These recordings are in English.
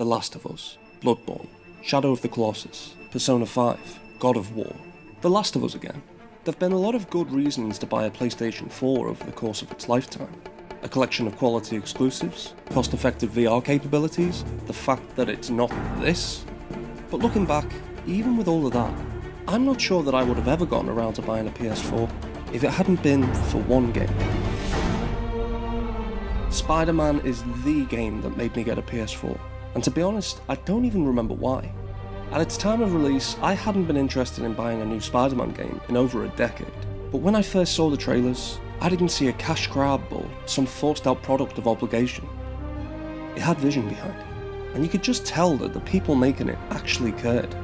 The Last of Us, Bloodborne, Shadow of the Colossus, Persona 5, God of War, The Last of Us again. There have been a lot of good reasons to buy a PlayStation 4 over the course of its lifetime. A collection of quality exclusives, cost-effective VR capabilities, the fact that it's not this. But looking back, even with all of that, I'm not sure that I would have ever gotten around to buying a PS4 if it hadn't been for one game. Spider-Man is the game that made me get a PS4, and to be honest, I don't even remember why. At its time of release, I hadn't been interested in buying a new Spider-Man game in over a decade, but when I first saw the trailers, I didn't see a cash grab or some forced out product of obligation. It had vision behind it, and you could just tell that the people making it actually cared.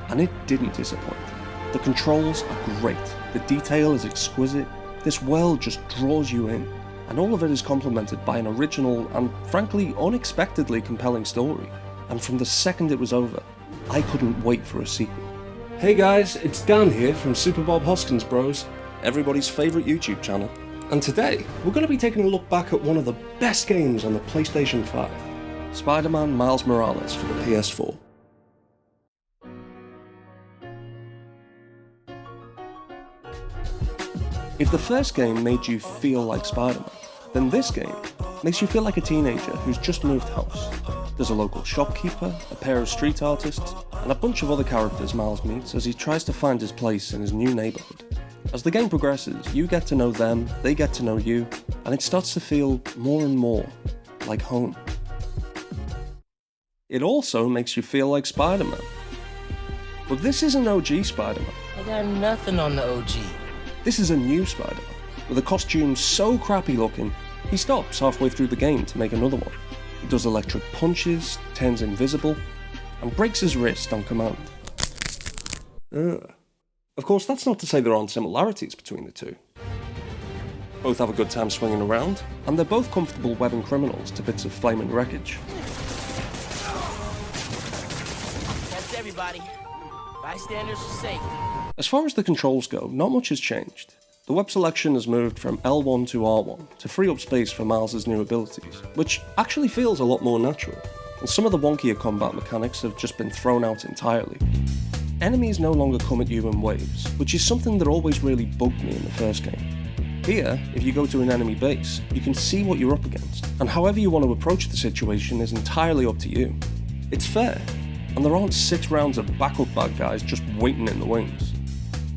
And it didn't disappoint. The controls are great, the detail is exquisite, this world just draws you in, and all of it is complemented by an original and frankly unexpectedly compelling story. And from the second it was over, I couldn't wait for a sequel. Hey guys, it's Dan here from Super Bob Hoskins Bros, everybody's favourite YouTube channel, and today we're going to be taking a look back at one of the best games on the PlayStation 5, Spider-Man Miles Morales for the PS4. If the first game made you feel like Spider-Man, then this game makes you feel like a teenager who's just moved house. There's a local shopkeeper, a pair of street artists, and a bunch of other characters Miles meets as he tries to find his place in his new neighbourhood. As the game progresses, you get to know them, they get to know you, and it starts to feel more and more like home. It also makes you feel like Spider-Man. But this isn't OG Spider-Man. I got nothing on the OG. This is a new Spider-Man, with a costume so crappy looking, he stops halfway through the game to make another one. He does electric punches, turns invisible, and breaks his wrist on command. Of course, that's not to say there aren't similarities between the two. Both have a good time swinging around, and they're both comfortable webbing criminals to bits of flaming wreckage. That's everybody. Bystanders are safe. As far as the controls go, not much has changed. The web selection has moved from L1 to R1 to free up space for Miles' new abilities, which actually feels a lot more natural, and some of the wonkier combat mechanics have just been thrown out entirely. Enemies no longer come at you in waves, which is something that always really bugged me in the first game. Here, if you go to an enemy base, you can see what you're up against, and however you want to approach the situation is entirely up to you. It's fair, and there aren't 6 rounds of backup bad guys just waiting in the wings.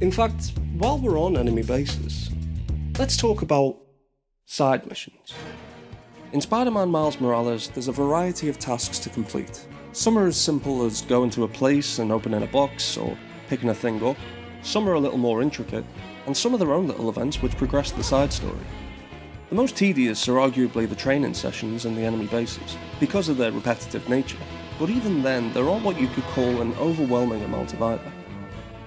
In fact, while we're on enemy bases, let's talk about side missions. In Spider-Man Miles Morales, there's a variety of tasks to complete. Some are as simple as going to a place and opening a box or picking a thing up. Some are a little more intricate, and some are their own little events which progress the side story. The most tedious are arguably the training sessions and the enemy bases, because of their repetitive nature, but even then there aren't what you could call an overwhelming amount of either.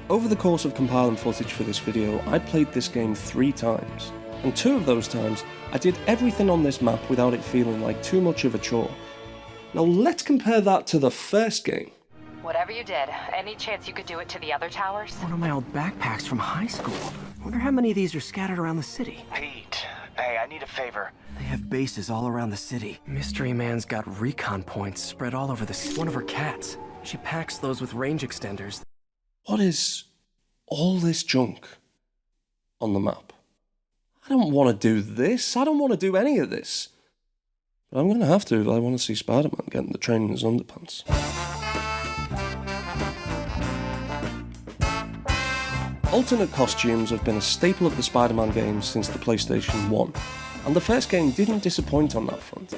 Over the course of compiling footage for this video, I played this game 3 times, and 2 of those times I did everything on this map without it feeling like too much of a chore. Now let's compare that to the first game. Whatever you did, any chance you could do it to the other towers? One of my old backpacks from high school. Wonder how many of these are scattered around the city. Pete, hey, I need a favor. They have bases all around the city. Mystery Man's got recon points spread all over the city. One of her cats. She packs those with range extenders. What is all this junk on the map? I don't want to do this. I don't want to do any of this. But I'm going to have to if I want to see Spider-Man getting the train in his underpants. Alternate costumes have been a staple of the Spider-Man games since the PlayStation 1, and the first game didn't disappoint on that front.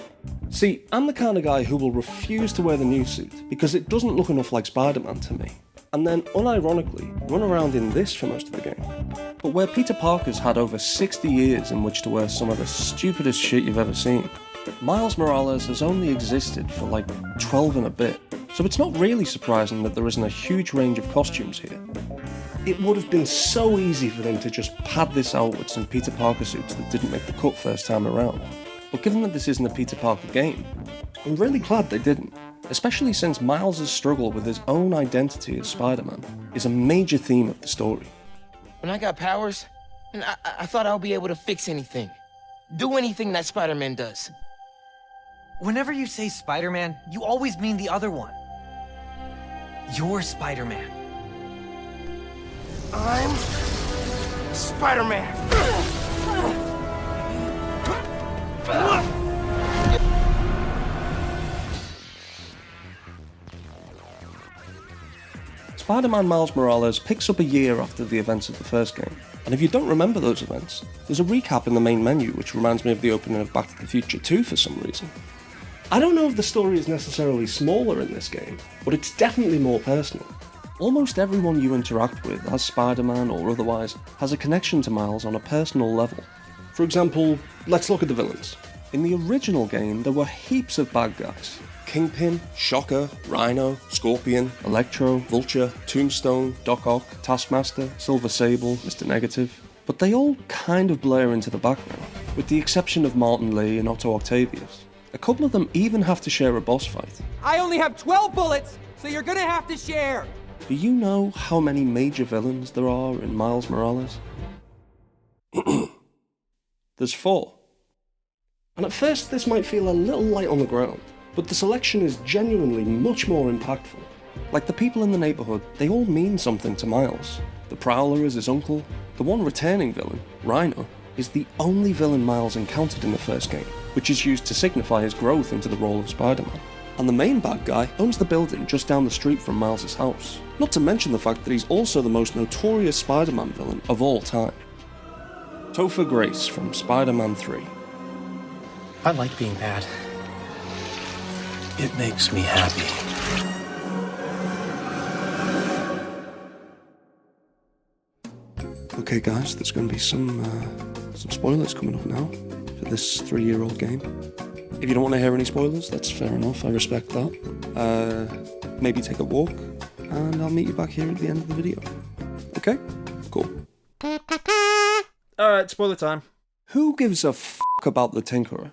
See, I'm the kind of guy who will refuse to wear the new suit because it doesn't look enough like Spider-Man to me, and then unironically run around in this for most of the game. But where Peter Parker's had over 60 years in which to wear some of the stupidest shit you've ever seen, Miles Morales has only existed for like 12 and a bit, so it's not really surprising that there isn't a huge range of costumes here. It would have been so easy for them to just pad this out with some Peter Parker suits that didn't make the cut first time around. But given that this isn't a Peter Parker game, I'm really glad they didn't, especially since Miles' struggle with his own identity as Spider-Man is a major theme of the story. When I got powers, and I thought I would be able to fix anything. Do anything that Spider-Man does. Whenever you say Spider-Man, you always mean the other one. You're Spider-Man. I'm Spider-Man. Spider-Man Miles Morales picks up a year after the events of the first game, and if you don't remember those events, there's a recap in the main menu which reminds me of the opening of Back to the Future 2 for some reason. I don't know if the story is necessarily smaller in this game, but it's definitely more personal. Almost everyone you interact with, as Spider-Man or otherwise, has a connection to Miles on a personal level. For example, let's look at the villains. In the original game, there were heaps of bad guys. Kingpin, Shocker, Rhino, Scorpion, Electro, Vulture, Tombstone, Doc Ock, Taskmaster, Silver Sable, Mr. Negative. But they all kind of blur into the background, with the exception of Martin Lee and Otto Octavius. A couple of them even have to share a boss fight. I only have 12 bullets, so you're gonna have to share! Do you know how many major villains there are in Miles Morales? There's 4. And at first this might feel a little light on the ground, but the selection is genuinely much more impactful. Like the people in the neighbourhood, they all mean something to Miles. The Prowler is his uncle, the one returning villain, Rhino, is the only villain Miles encountered in the first game, which is used to signify his growth into the role of Spider-Man. And the main bad guy owns the building just down the street from Miles' house. Not to mention the fact that he's also the most notorious Spider-Man villain of all time. Topher Grace from Spider-Man 3. I like being bad. It makes me happy. Okay guys, there's going to be some spoilers coming up now for this 3-year-old game. If you don't want to hear any spoilers, that's fair enough, I respect that. Maybe take a walk, and I'll meet you back here at the end of the video. Okay? Cool. Alright, spoiler time. Who gives a f*** about the Tinkerer?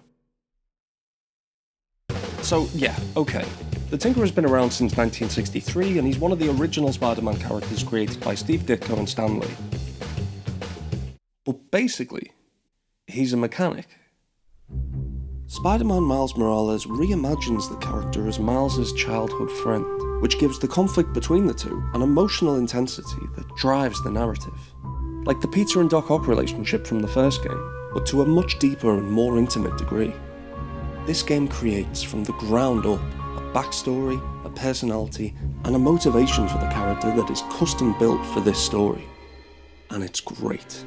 So, yeah, okay. The Tinkerer's been around since 1963, and he's one of the original Spider-Man characters created by Steve Ditko and Stan Lee. But basically, he's a mechanic. Spider-Man Miles Morales reimagines the character as Miles' childhood friend, which gives the conflict between the two an emotional intensity that drives the narrative. Like the Peter and Doc Ock relationship from the first game, but to a much deeper and more intimate degree. This game creates, from the ground up, a backstory, a personality, and a motivation for the character that is custom built for this story. And it's great.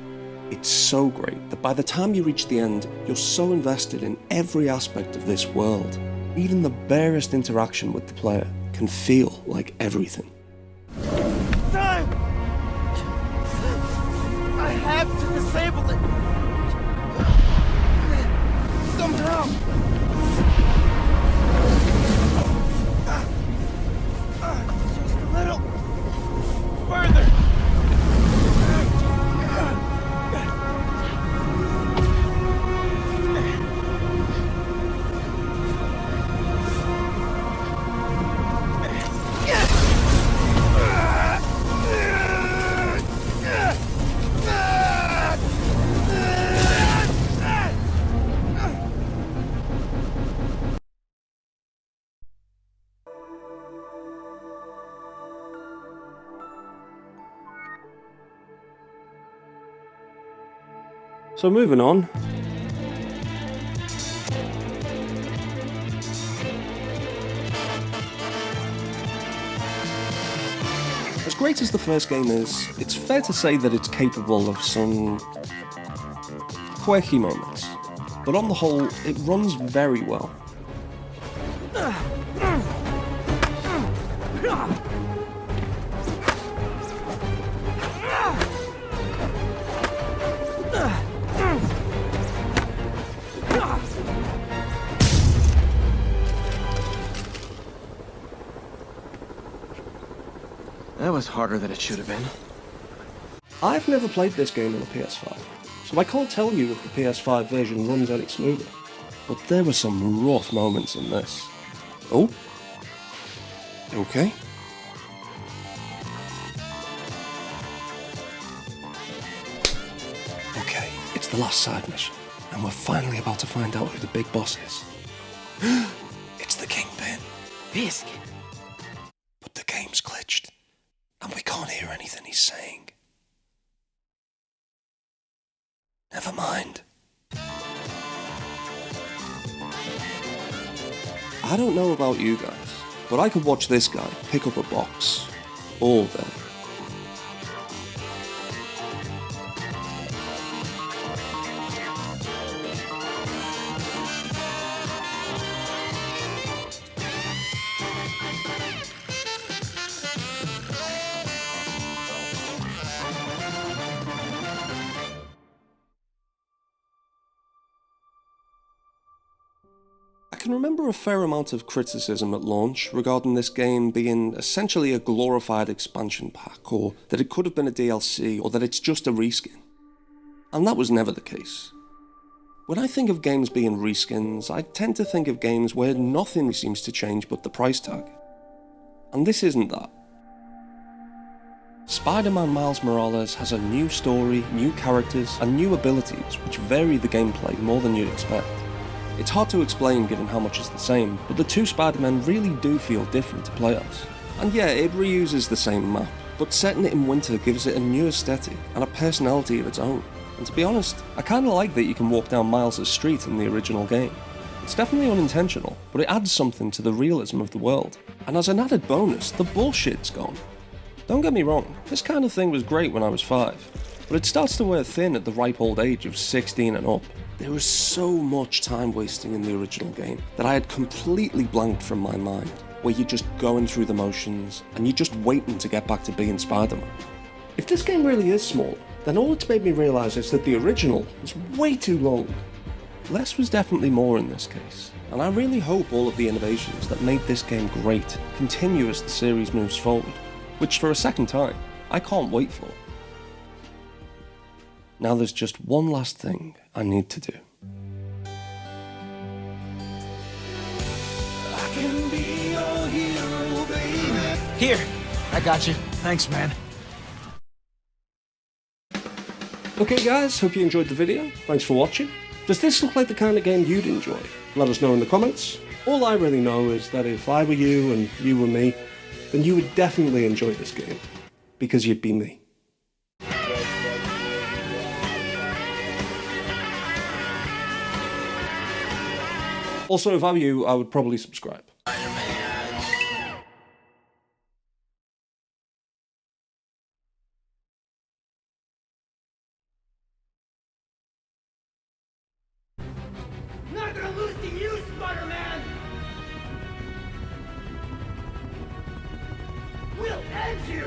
It's so great that by the time you reach the end, you're so invested in every aspect of this world. Even the barest interaction with the player can feel like everything. Time! I have to disable it! Somehow! Just a little further! So moving on. As great as the first game is, it's fair to say that it's capable of some quirky moments. But on the whole, it runs very well. That was harder than it should have been. I've never played this game on a PS5, so I can't tell you if the PS5 version runs any smoother, but there were some rough moments in this. Oh? Okay. Okay, it's the last side mission, and we're finally about to find out who the big boss is. It's the Kingpin. Fisk. But the game's glitched, and we can't hear anything he's saying. Never mind. I don't know about you guys, but I could watch this guy pick up a box all day. I can remember a fair amount of criticism at launch regarding this game being essentially a glorified expansion pack, or that it could have been a DLC, or that it's just a reskin. And that was never the case. When I think of games being reskins, I tend to think of games where nothing seems to change but the price tag. And this isn't that. Spider-Man Miles Morales has a new story, new characters, and new abilities which vary the gameplay more than you'd expect. It's hard to explain given how much is the same, but the two Spider-Men really do feel different to play as. And yeah, it reuses the same map, but setting it in winter gives it a new aesthetic and a personality of its own. And to be honest, I kinda like that you can walk down Miles' street in the original game. It's definitely unintentional, but it adds something to the realism of the world. And as an added bonus, the bullshit's gone. Don't get me wrong, this kind of thing was great when I was 5, but it starts to wear thin at the ripe old age of 16 and up. There was so much time wasting in the original game that I had completely blanked from my mind, where you're just going through the motions and you're just waiting to get back to being Spider-Man. If this game really is small, then all it's made me realise is that the original was way too long. Less was definitely more in this case, and I really hope all of the innovations that made this game great continue as the series moves forward, which for a second time, I can't wait for. Now there's just one last thing I need to do. I can be your hero, baby. Here, I got you. Thanks, man. Okay guys, hope you enjoyed the video. Thanks for watching. Does this look like the kind of game you'd enjoy? Let us know in the comments. All I really know is that if I were you and you were me, then you would definitely enjoy this game. Because you'd be me. Also, if I were you, I would probably subscribe. Not gonna lose to you, Spider-Man! We'll end you!